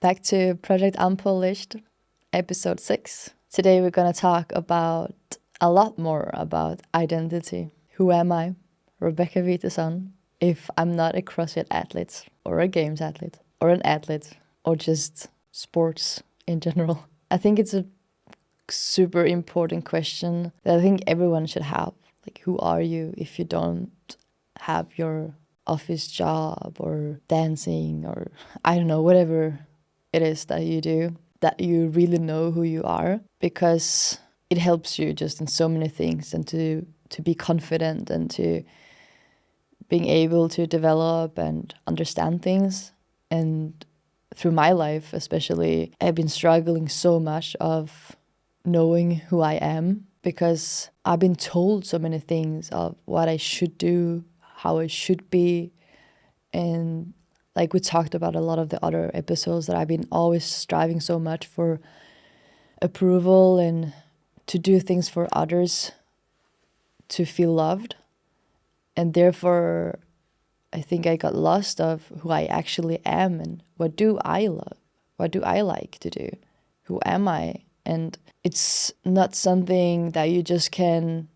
Back to Project Unpolished, episode 6. Today we're going to talk about a lot more about identity. Who am I, Rebecca Witeson, if I'm not a CrossFit athlete or a games athlete or an athlete or just sports in general? I think it's a super important question that I think everyone should have. Like, who are you if you don't have your office job or dancing or I don't know, whatever it is that you do, that you really know who you are, because it helps you just in so many things, and to be confident and to being able to develop and understand things. And through my life especially, I've been struggling so much of knowing who I am, because I've been told so many things of what I should do, how I should be. And like we talked about a lot of the other episodes, that I've been always striving so much for approval and to do things for others to feel loved. And therefore, I think I got lost of who I actually am and what do I love? What do I like to do? Who am I? And it's not something that you just can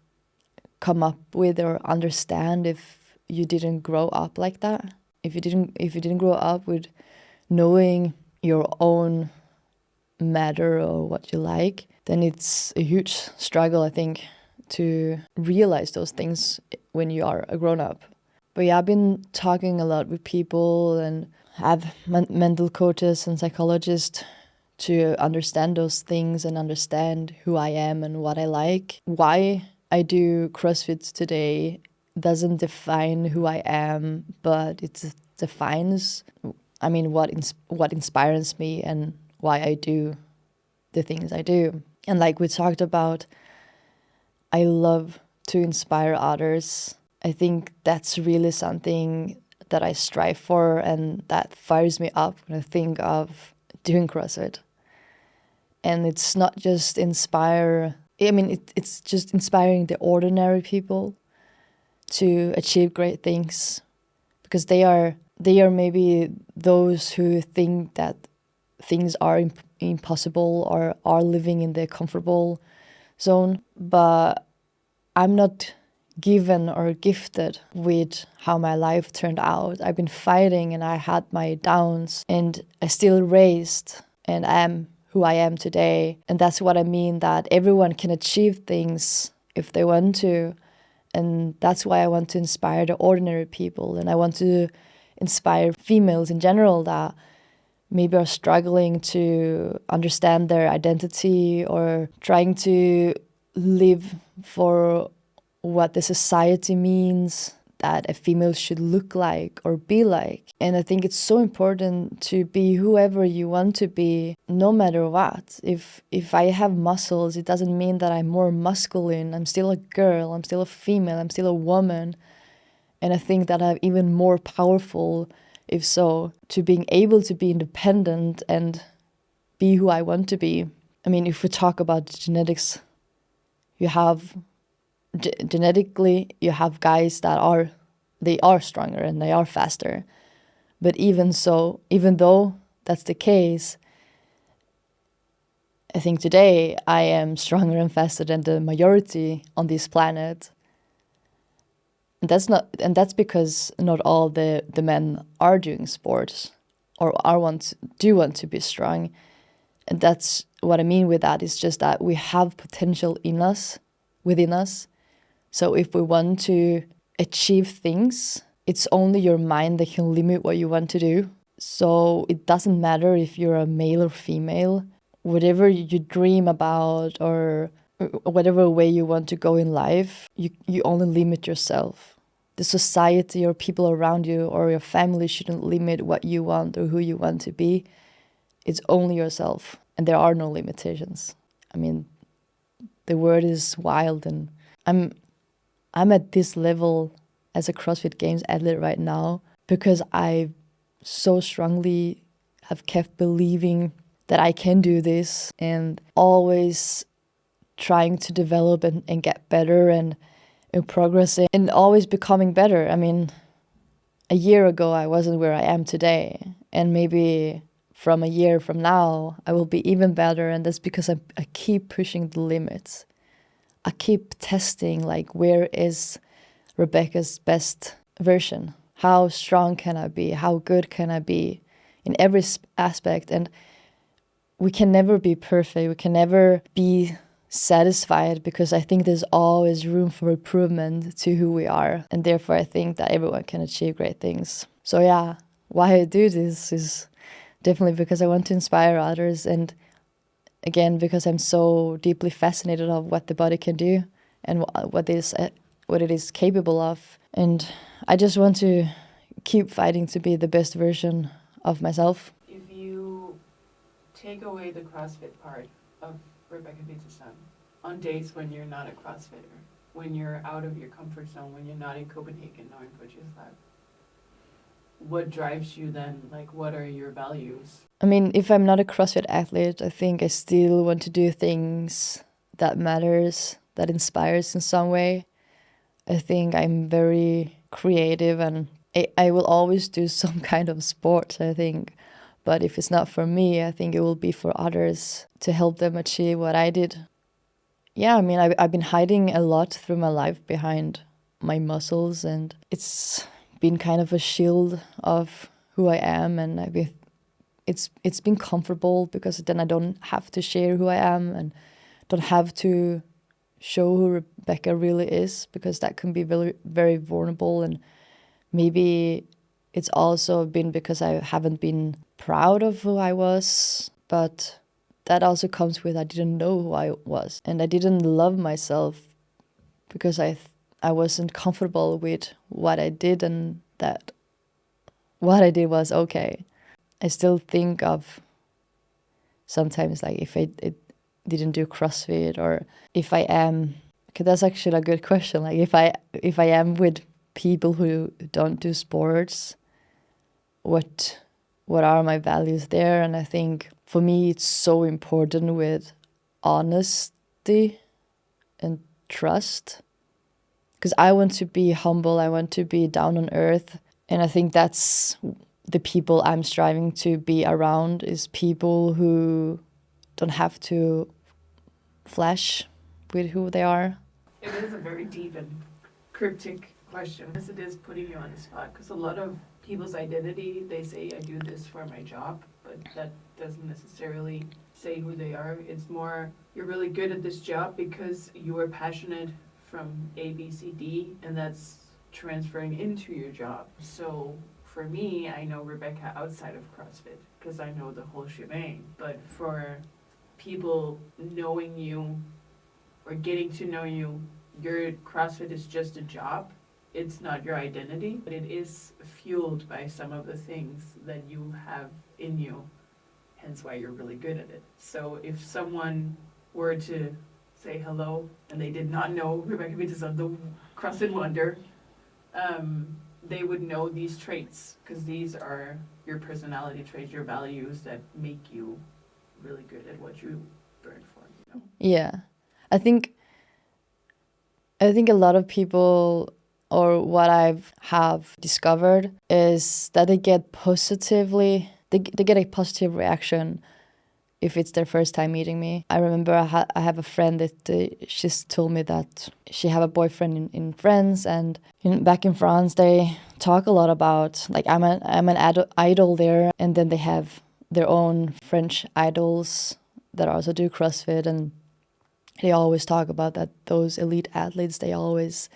come up with or understand if you didn't grow up like that. If you didn't grow up with knowing your own matter or what you like, then it's a huge struggle, I think, to realize those things when you are a grown-up. But yeah, I've been talking a lot with people and have mental coaches and psychologists to understand those things and understand who I am and what I like. Why I do CrossFit today doesn't define who I am, but it defines, what inspires me and why I do the things I do. And like we talked about, I love to inspire others. I think that's really something that I strive for, and that fires me up when I think of doing CrossFit. And it's not just it's just inspiring the ordinary people to achieve great things, because they are maybe those who think that things are impossible or are living in the comfortable zone. But I'm not given or gifted with how my life turned out. I've been fighting and I had my downs, and I still raised and am who I am today. And that's what I mean, that everyone can achieve things if they want to. And that's why I want to inspire the ordinary people. And I want to inspire females in general that maybe are struggling to understand their identity or trying to live for what the society means that a female should look like or be like. And I think it's so important to be whoever you want to be, no matter what. If I have muscles, it doesn't mean that I'm more masculine. I'm still a girl, I'm still a female, I'm still a woman. And I think that I'm even more powerful, if so, to being able to be independent and be who I want to be. I mean, if we talk about genetics, you have genetically, you have guys that are stronger and they are faster. But even though that's the case, I think today I am stronger and faster than the majority on this planet. And that's because not all the men are doing sports or want to be strong. And that's what I mean with that. It's just that we have potential within us. So if we want to achieve things, it's only your mind that can limit what you want to do. So it doesn't matter if you're a male or female, whatever you dream about or whatever way you want to go in life, you only limit yourself. The society or people around you or your family shouldn't limit what you want or who you want to be. It's only yourself, and there are no limitations. I mean, the world is wild, and I'm at this level as a CrossFit Games athlete right now because I so strongly have kept believing that I can do this, and always trying to develop and get better and progressing and always becoming better. I mean, a year ago I wasn't where I am today, and maybe from a year from now, I will be even better. And that's because I keep pushing the limits. I keep testing, like, where is Rebecca's best version? How strong can I be? How good can I be in every aspect? And we can never be perfect. We can never be satisfied, because I think there's always room for improvement to who we are. And therefore, I think that everyone can achieve great things. So yeah, why I do this is definitely because I want to inspire others. And again, because I'm so deeply fascinated of what the body can do and what it is capable of. And I just want to keep fighting to be the best version of myself. If you take away the CrossFit part of Rebecca Peterson, on days when you're not a CrossFitter, when you're out of your comfort zone, when you're not in Copenhagen knowing Coaches Lab, what drives you then? Like, what are your values? I mean, if I'm not a CrossFit athlete, I think I still want to do things that matters, that inspires in some way. I think I'm very creative, and I will always do some kind of sport, I think. But if it's not for me, I think it will be for others to help them achieve what I did. Yeah, I mean, I've been hiding a lot through my life behind my muscles, and it's been kind of a shield of who I am, and it's been comfortable, because then I don't have to share who I am and don't have to show who Rebecca really is, because that can be very, very vulnerable. And maybe it's also been because I haven't been proud of who I was, but that also comes with I didn't know who I was, and I didn't love myself because I wasn't comfortable with what I did, and that what I did was okay. I still think of sometimes, like, if I didn't do CrossFit, or if I am, okay, that's actually a good question. Like, if I am with people who don't do sports, what are my values there? And I think for me it's so important with honesty and trust, because I want to be humble, I want to be down on earth, and I think that's the people I'm striving to be around, is people who don't have to flash with who they are. It is a very deep and cryptic question, as it is putting you on the spot, because a lot of people's identity, they say, I do this for my job, but that doesn't necessarily say who they are. It's more, you're really good at this job because you are passionate from A, B, C, D, and that's transferring into your job. So for me, I know Rebecca outside of CrossFit because I know the whole shebang. But for people knowing you or getting to know you, your CrossFit is just a job. It's not your identity, but it is fueled by some of the things that you have in you, hence why you're really good at it. So if someone were to say hello and they did not know Rebecca Peterson, the CrossFit Wonder, they would know these traits, because these are your personality traits, your values that make you really good at what you burn for, you know? Yeah. I think a lot of people, or what have discovered, is that they get they get a positive reaction if it's their first time meeting me. I remember I have a friend that she's told me that she have a boyfriend in France, and back in France they talk a lot about, like, I'm an idol there, and then they have their own French idols that also do CrossFit, and they always talk about that those elite athletes, they always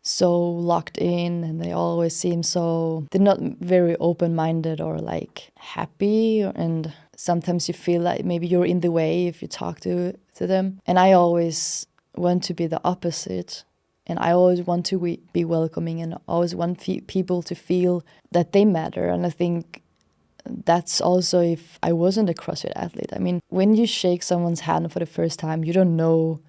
so locked in, and they always seem so, they're not very open-minded or like happy, and sometimes you feel like maybe you're in the way if you talk to them. And I always want to be the opposite, and I always want to be welcoming, and always want people to feel that they matter. And I think that's also if I wasn't a CrossFit athlete. I mean, when you shake someone's hand for the first time, you don't know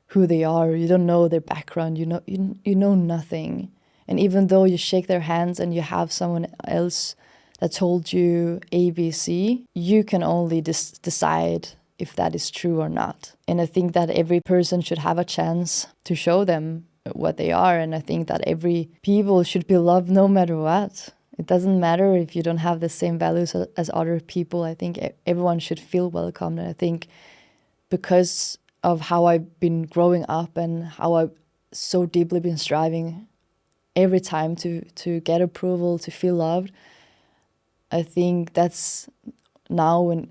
who they are, you don't know their background, you know nothing. And even though you shake their hands and you have someone else that told you ABC, you can only decide if that is true or not. And I think that every person should have a chance to show them what they are. And I think that every people should be loved no matter what. It doesn't matter if you don't have the same values as other people. I think everyone should feel welcome. And I think because of how I've been growing up and how I've so deeply been striving every time to get approval, to feel loved, I think that's now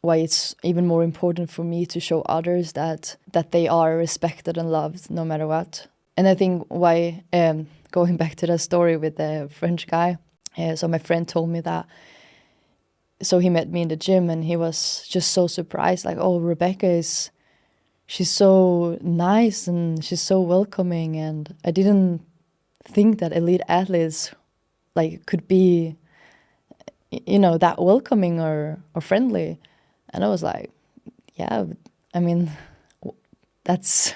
why it's even more important for me to show others that they are respected and loved no matter what. And I think why, going back to that story with the French guy, so my friend told me that, so he met me in the gym and he was just so surprised, like, oh, she's so nice and she's so welcoming, and I didn't think that elite athletes like could be, that welcoming or friendly. And I was like, yeah, I mean, that's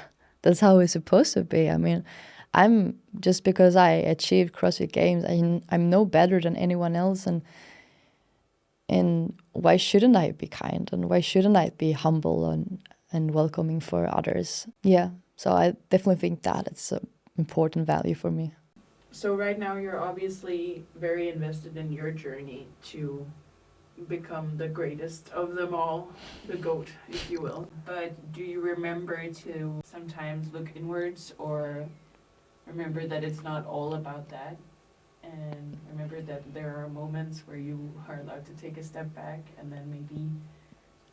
how it's supposed to be. I mean, I'm just because I achieved CrossFit Games, I'm no better than anyone else, and why shouldn't I be kind, and why shouldn't I be humble and welcoming for others? Yeah, so I definitely think that it's an important value for me. So right now you're obviously very invested in your journey to become the greatest of them all, the GOAT, if you will. But do you remember to sometimes look inwards, or remember that it's not all about that? And remember that there are moments where you are allowed to take a step back and then maybe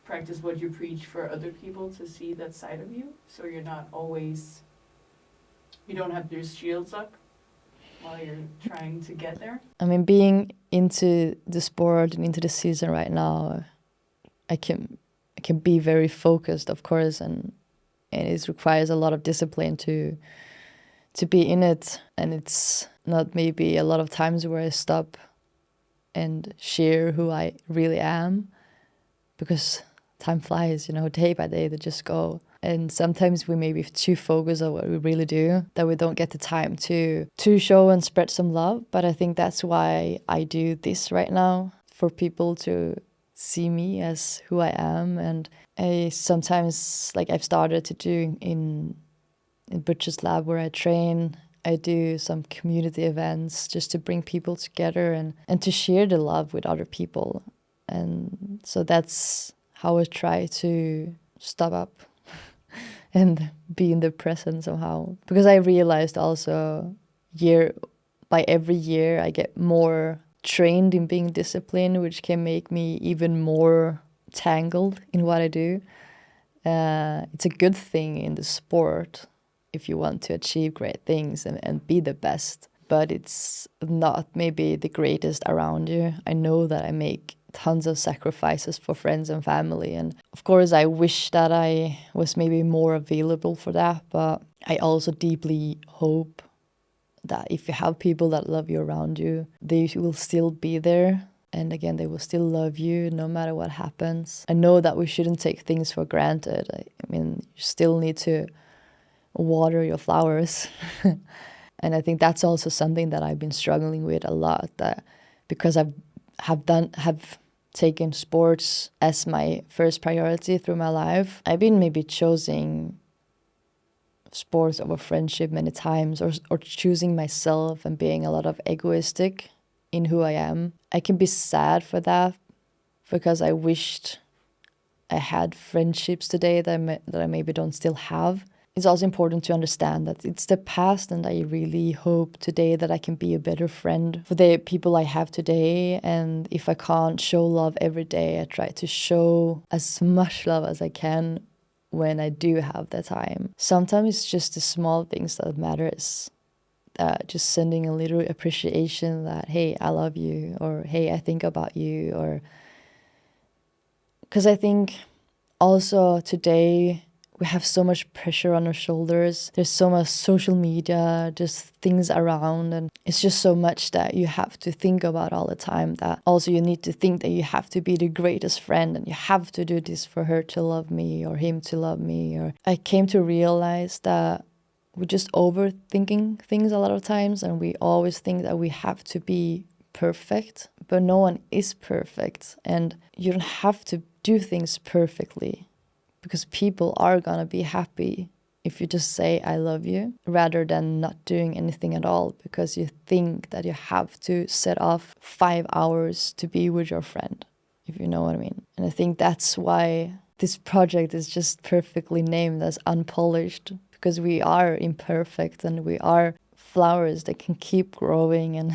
practice what you preach for other people to see that side of you, so you're not always, you don't have your shields up while you're trying to get there? I mean, being into the sport and into the season right now, I can be very focused, of course, and it requires a lot of discipline to be in it. And it's not maybe a lot of times where I stop and share who I really am, because time flies, day by day, they just go. And sometimes we may be too focused on what we really do, that we don't get the time to show and spread some love. But I think that's why I do this right now, for people to see me as who I am. And I sometimes, like I've started to do in Butcher's Lab where I train, I do some community events just to bring people together and to share the love with other people. And so that's how I try to stop up and be in the present somehow. Because I realized also by every year I get more trained in being disciplined, which can make me even more tangled in what I do. It's a good thing in the sport if you want to achieve great things and be the best. But it's not maybe the greatest around you. I know that I make tons of sacrifices for friends and family. And of course, I wish that I was maybe more available for that. But I also deeply hope that if you have people that love you around you, they will still be there. And again, they will still love you no matter what happens. I know that we shouldn't take things for granted. I mean, you still need to water your flowers. And I think that's also something that I've been struggling with a lot, that because I have taken sports as my first priority through my life, I've been maybe choosing sports over friendship many times, or choosing myself and being a lot of egoistic in who I am. I can be sad for that, because I wished I had friendships today that I maybe don't still have. It's also important to understand that it's the past, and I really hope today that I can be a better friend for the people I have today. And if I can't show love every day, I try to show as much love as I can when I do have the time. Sometimes it's just the small things that matters. Just sending a little appreciation that, hey, I love you, or hey, I think about you, or because I think also today we have so much pressure on our shoulders. There's so much social media, just things around, and it's just so much that you have to think about all the time, that also you need to think that you have to be the greatest friend and you have to do this for her to love me or him to love me. Or I came to realize that we're just overthinking things a lot of times, and we always think that we have to be perfect, but no one is perfect, and you don't have to do things perfectly, because people are gonna be happy if you just say I love you rather than not doing anything at all because you think that you have to set off 5 hours to be with your friend, if you know what I mean. And I think that's why this project is just perfectly named as Unpolished, because we are imperfect and we are flowers that can keep growing and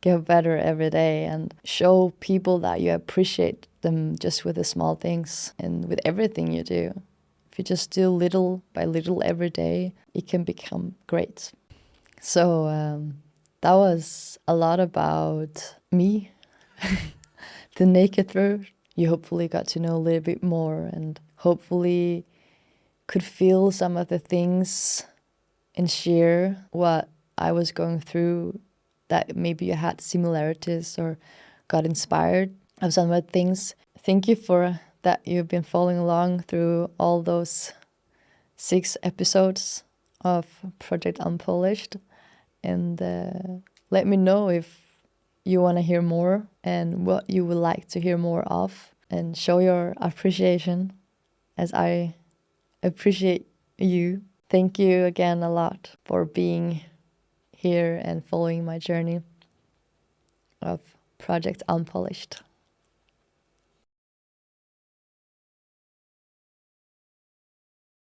get better every day, and show people that you appreciate them just with the small things and with everything you do. If you just do little by little every day, it can become great. So that was a lot about me, the naked truth. You hopefully got to know a little bit more and hopefully could feel some of the things and share what I was going through, that maybe you had similarities or got inspired of some of the things. Thank you for that you've been following along through all those 6 episodes of Project Unpolished. And let me know if you want to hear more and what you would like to hear more of, and show your appreciation as I appreciate you. Thank you again a lot for being here and following my journey of Project Unpolished.